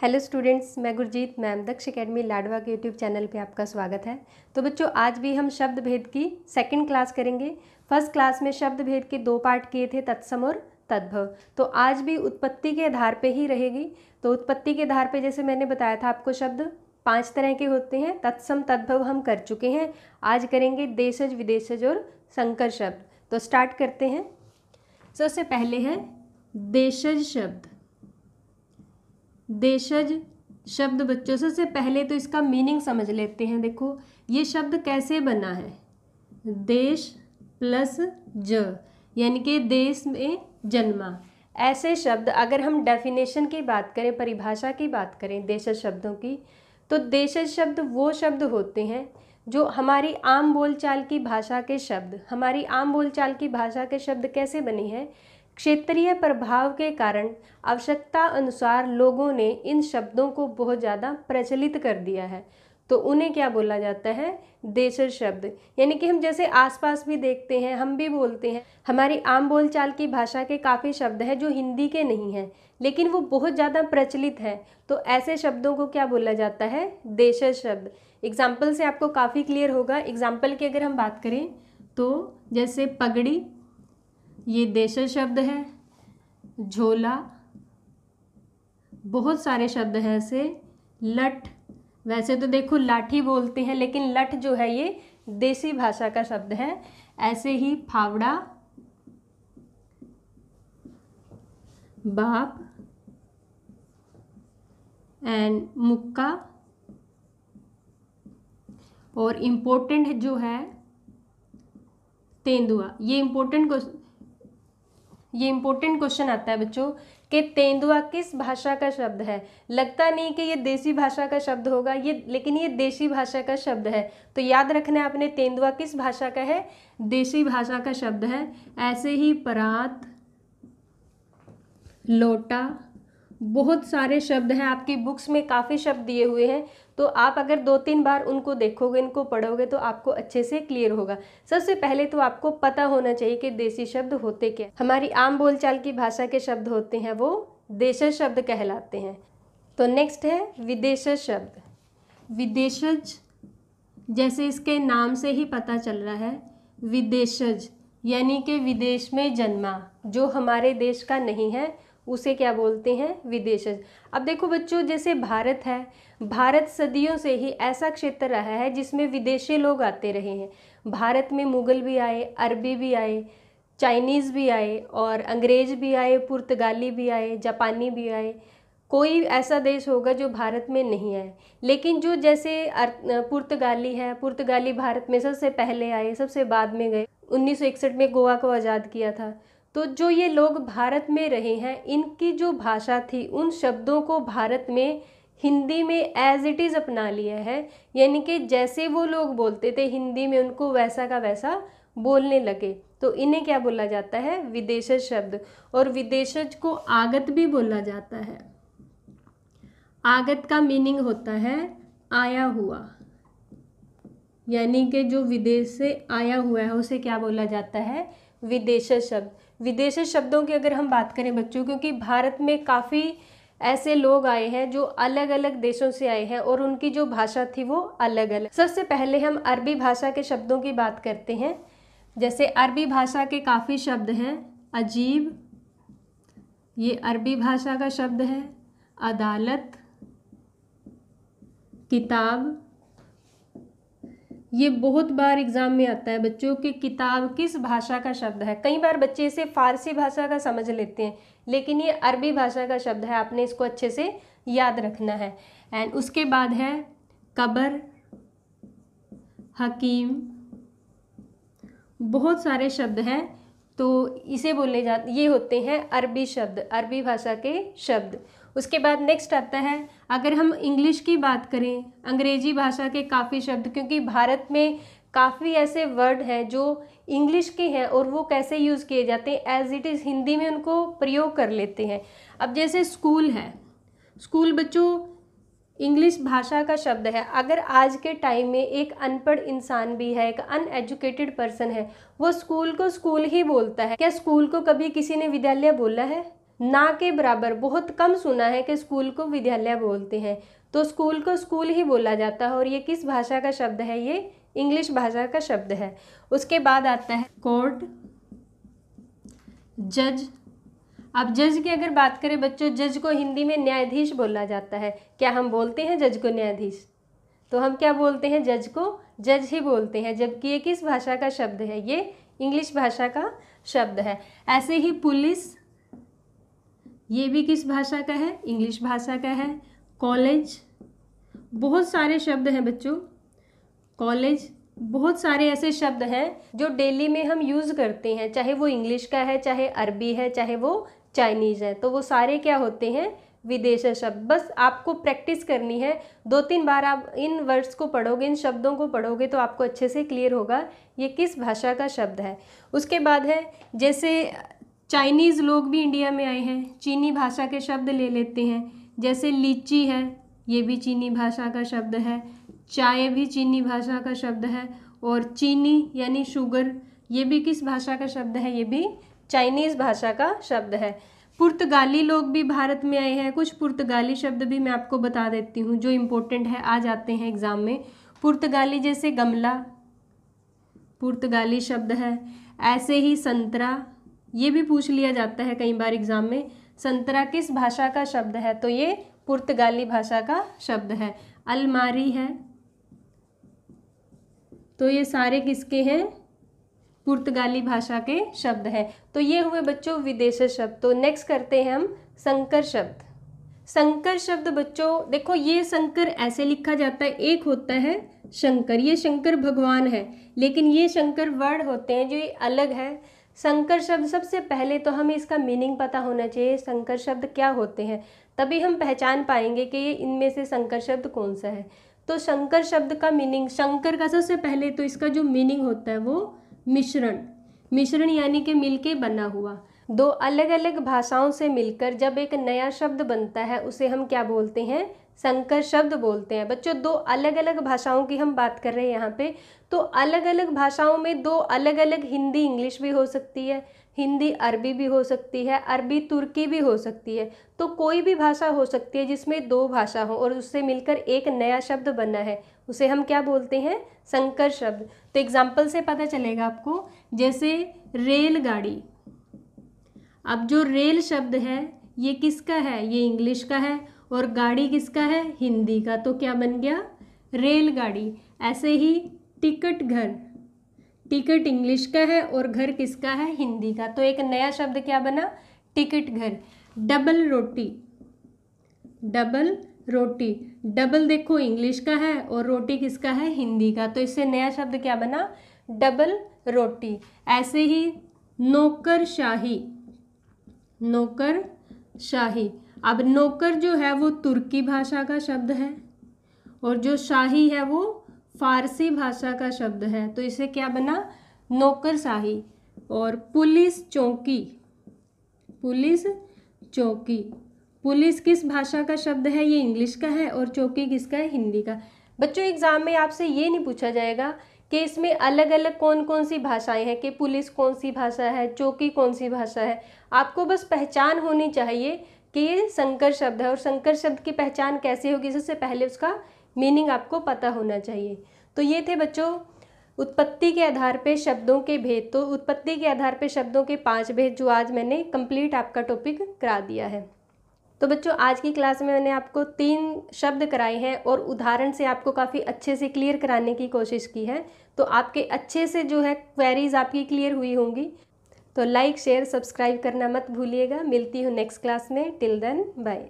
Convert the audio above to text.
Hello students, मैं Gurjeet ma'am दक्ष academy Ladwa के YouTube channel पे आपका स्वागत है। तो बच्चों, आज भी हम शब्द भेद की सेकंड क्लास करेंगे। फर्स्ट क्लास में शब्द भेद के 2 पार्ट किए थे, तत्सम और तद्भव। तो आज भी उत्पत्ति के आधार पे ही रहेगी। तो उत्पत्ति के आधार पे जैसे मैंने बताया था आपको, शब्द 5 तरह के होते हैं। तत्सम तद्भव हम कर चुके हैं। आज करेंगे देशज, विदेशज और संकर शब्द। तो स्टार्ट करते हैं। सबसे पहले है देशज शब्द। देशज शब्द बच्चों, सबसे पहले तो इसका मीनिंग समझ लेते हैं। देखो ये शब्द कैसे बना है, देश प्लस ज, यानी कि देश में जन्मा। ऐसे शब्द अगर हम डेफिनेशन की बात करें, परिभाषा की बात करें देशज शब्दों की, तो देशज शब्द वो शब्द होते हैं जो हमारी आम बोलचाल की भाषा के शब्द, हमारी आम बोलचाल की भाषा के शब्द कैसे बने हैं, क्षेत्रीय प्रभाव के कारण आवश्यकता अनुसार लोगों ने इन शब्दों को बहुत ज़्यादा प्रचलित कर दिया है, तो उन्हें क्या बोला जाता है, देशज शब्द। यानी कि हम जैसे आसपास भी देखते हैं, हम भी बोलते हैं, हमारी आम बोलचाल की भाषा के काफ़ी शब्द हैं जो हिंदी के नहीं हैं, लेकिन वो बहुत ज़्यादा प्रचलित है, तो ऐसे शब्दों को क्या बोला जाता है, देशज शब्द। एग्जाम्पल से आपको काफ़ी क्लियर होगा। एग्जाम्पल की अगर हम बात करें तो जैसे पगड़ी, ये देशज शब्द है। झोला, बहुत सारे शब्द हैं ऐसे। लठ, वैसे तो देखो लाठी बोलते हैं, लेकिन लठ जो है ये देसी भाषा का शब्द है। ऐसे ही फावड़ा, बाप एंड मुक्का, और इम्पोर्टेंट जो है तेंदुआ। ये इम्पोर्टेंट क्वेश्चन आता है बच्चों कि तेंदुआ किस भाषा का शब्द है। लगता नहीं कि ये देसी भाषा का शब्द होगा, लेकिन ये देसी भाषा का शब्द है। तो याद रखना है आपने, तेंदुआ किस भाषा का है, देसी भाषा का शब्द है। ऐसे ही परात, लोटा, बहुत सारे शब्द हैं। आपकी बुक्स में काफ़ी शब्द दिए हुए हैं, तो आप अगर 2-3 बार उनको देखोगे, इनको पढ़ोगे, तो आपको अच्छे से क्लियर होगा। सबसे पहले तो आपको पता होना चाहिए कि देसी शब्द होते क्या। हमारी आम बोलचाल की भाषा के शब्द होते हैं वो देशज शब्द कहलाते हैं। तो नेक्स्ट है विदेशज शब्द। विदेशज, जैसे इसके नाम से ही पता चल रहा है, विदेशज यानी कि विदेश में जन्मा, जो हमारे देश का नहीं है उसे क्या बोलते हैं, विदेशज। अब देखो बच्चों, जैसे भारत है, भारत सदियों से ही ऐसा क्षेत्र रहा है जिसमें विदेशी लोग आते रहे हैं। भारत में मुगल भी आए, अरबी भी आए, चाइनीज़ भी आए, और अंग्रेज भी आए, पुर्तगाली भी आए, जापानी भी आए। कोई ऐसा देश होगा जो भारत में नहीं आए, लेकिन जो जैसे पुर्तगाली है, पुर्तगाली भारत में सबसे पहले आए, सबसे बाद में गए। 1961 में गोवा को आज़ाद किया था। तो जो ये लोग भारत में रहे हैं, इनकी जो भाषा थी, उन शब्दों को भारत में हिंदी में एज इट इज़ अपना लिया है। यानी कि जैसे वो लोग बोलते थे हिंदी में, उनको वैसा का वैसा बोलने लगे। तो इन्हें क्या बोला जाता है, विदेशज शब्द। और विदेशज को आगत भी बोला जाता है। आगत का मीनिंग होता है आया हुआ, यानी कि जो विदेश से आया हुआ है उसे क्या बोला जाता है, विदेशज शब्द। विदेशी शब्दों की अगर हम बात करें बच्चों, क्योंकि भारत में काफ़ी ऐसे लोग आए हैं जो अलग अलग देशों से आए हैं और उनकी जो भाषा थी वो अलग अलग। सबसे पहले हम अरबी भाषा के शब्दों की बात करते हैं। जैसे अरबी भाषा के काफ़ी शब्द हैं। अजीब, ये अरबी भाषा का शब्द है। अदालत, किताब, ये बहुत बार एग्जाम में आता है बच्चों कि किताब किस भाषा का शब्द है। कई बार बच्चे इसे फारसी भाषा का समझ लेते हैं, लेकिन ये अरबी भाषा का शब्द है, आपने इसको अच्छे से याद रखना है। एंड उसके बाद है कब्र, हकीम, बहुत सारे शब्द हैं। तो इसे बोले जाते, ये होते हैं अरबी शब्द, अरबी भाषा के शब्द। उसके बाद नेक्स्ट आता है, अगर हम इंग्लिश की बात करें, अंग्रेजी भाषा के काफ़ी शब्द, क्योंकि भारत में काफ़ी ऐसे वर्ड हैं जो इंग्लिश के हैं और वो कैसे यूज़ किए जाते हैं, एज इट इज़ हिंदी में उनको प्रयोग कर लेते हैं। अब जैसे स्कूल है, स्कूल बच्चों इंग्लिश भाषा का शब्द है। अगर आज के टाइम में एक अनपढ़ इंसान भी है, एक अनएजुकेटेड पर्सन है, वो स्कूल को स्कूल ही बोलता है। क्या स्कूल को कभी किसी ने विद्यालय बोला है? ना के बराबर बहुत कम सुना है कि स्कूल को विद्यालय बोलते हैं। तो स्कूल को स्कूल ही बोला जाता है और ये किस भाषा का शब्द है, ये इंग्लिश भाषा का शब्द है। उसके बाद आता है कोर्ट, जज। अब जज की अगर बात करें बच्चों, जज को हिंदी में न्यायाधीश बोला जाता है। क्या हम बोलते हैं जज को न्यायाधीश? तो हम क्या बोलते हैं, जज को जज ही बोलते हैं, जबकि ये किस भाषा का शब्द है, ये इंग्लिश भाषा का शब्द है। ऐसे ही पुलिस, ये भी किस भाषा का है, इंग्लिश भाषा का है। कॉलेज, बहुत सारे शब्द हैं बच्चों, कॉलेज, बहुत सारे ऐसे शब्द हैं जो डेली में हम यूज़ करते हैं, चाहे वो इंग्लिश का है, चाहे अरबी है, चाहे वो चाइनीज़ है, तो वो सारे क्या होते हैं, विदेशी शब्द। बस आपको प्रैक्टिस करनी है, 2-3 बार आप इन वर्ड्स को पढ़ोगे, इन शब्दों को पढ़ोगे तो आपको अच्छे से क्लियर होगा ये किस भाषा का शब्द है। उसके बाद है जैसे चाइनीज़ लोग भी इंडिया में आए हैं, चीनी भाषा के शब्द ले लेते हैं। जैसे लीची है, ये भी चीनी भाषा का शब्द है। चाय भी चीनी भाषा का शब्द है। और चीनी यानी शुगर, ये भी किस भाषा का शब्द है, ये भी चाइनीज़ भाषा का शब्द है। पुर्तगाली लोग भी भारत में आए हैं, कुछ पुर्तगाली शब्द भी मैं आपको बता देती हूँ जो इम्पोर्टेंट है, आ जाते हैं एग्ज़ाम में। पुर्तगाली जैसे गमला, पुर्तगाली शब्द है। ऐसे ही संतरा, ये भी पूछ लिया जाता है कई बार एग्ज़ाम में, संतरा किस भाषा का शब्द है, तो ये पुर्तगाली भाषा का शब्द है। अलमारी है, तो ये सारे किसके हैं, पुर्तगाली भाषा के शब्द हैं। तो ये हुए बच्चों विदेशी शब्द। तो नेक्स्ट करते हैं हम संकर शब्द। संकर शब्द बच्चों देखो, ये संकर ऐसे लिखा जाता है, एक होता है शंकर, ये शंकर भगवान है, लेकिन ये शंकर वर्ड होते हैं जो ये अलग है। संकर शब्द, सबसे पहले तो हमें इसका मीनिंग पता होना चाहिए, संकर शब्द क्या होते हैं, तभी हम पहचान पाएंगे कि ये इनमें से संकर शब्द कौन सा है। तो संकर शब्द का मीनिंग, शंकर का सबसे पहले तो इसका जो मीनिंग होता है वो मिश्रण, मिश्रण यानी कि मिलके बना हुआ। दो अलग अलग भाषाओं से मिलकर जब एक नया शब्द बनता है उसे हम क्या बोलते हैं, संकर शब्द बोलते हैं। बच्चों दो अलग अलग भाषाओं की हम बात कर रहे हैं यहाँ पे, तो अलग अलग भाषाओं में दो अलग अलग, हिंदी इंग्लिश भी हो सकती है, हिंदी अरबी भी हो सकती है, अरबी तुर्की भी हो सकती है। तो कोई भी भाषा हो सकती है जिसमें दो भाषा हो और उससे मिलकर एक नया शब्द बना है, उसे हम क्या बोलते हैं, संकर शब्द। तो एग्जाम्पल से पता चलेगा आपको, जैसे रेलगाड़ी। अब जो रेल शब्द है ये किसका है, ये इंग्लिश का है, और गाड़ी किसका है, हिंदी का, तो क्या बन गया, रेलगाड़ी। ऐसे ही टिकट घर, टिकट इंग्लिश का है और घर किसका है, हिंदी का, तो एक नया शब्द क्या बना, टिकट घर। डबल रोटी, डबल रोटी, डबल देखो इंग्लिश का है और रोटी किसका है, हिंदी का, तो इससे नया शब्द क्या बना, डबल रोटी। ऐसे ही नौकरशाही, नौकरशाही। अब नौकर जो है वो तुर्की भाषा का शब्द है और जो शाही है वो फारसी भाषा का शब्द है, तो इसे क्या बना, नौकरशाही। और पुलिस चौकी, पुलिस चौकी, पुलिस किस भाषा का शब्द है, ये इंग्लिश का है, और चौकी किसका है, हिंदी का। बच्चों एग्जाम में आपसे ये नहीं पूछा जाएगा कि इसमें अलग अलग कौन कौन सी भाषाएं हैं, कि पुलिस कौन सी भाषा है, चौकी कौन सी भाषा है। आपको बस पहचान होनी चाहिए कि ये संकर शब्द है, और संकर शब्द की पहचान कैसे होगी, सबसे पहले उसका मीनिंग आपको पता होना चाहिए। तो ये थे बच्चों उत्पत्ति के आधार पे शब्दों के भेद। तो उत्पत्ति के आधार पे शब्दों के 5 भेद जो आज मैंने कंप्लीट आपका टॉपिक करा दिया है। तो बच्चों आज की क्लास में मैंने आपको 3 शब्द कराए हैं और उदाहरण से आपको काफ़ी अच्छे से क्लियर कराने की कोशिश की है। तो आपके अच्छे से जो है क्वेरीज आपकी क्लियर हुई होंगी। तो लाइक शेयर सब्सक्राइब करना मत भूलिएगा। मिलती हूँ नेक्स्ट क्लास में। Till then bye.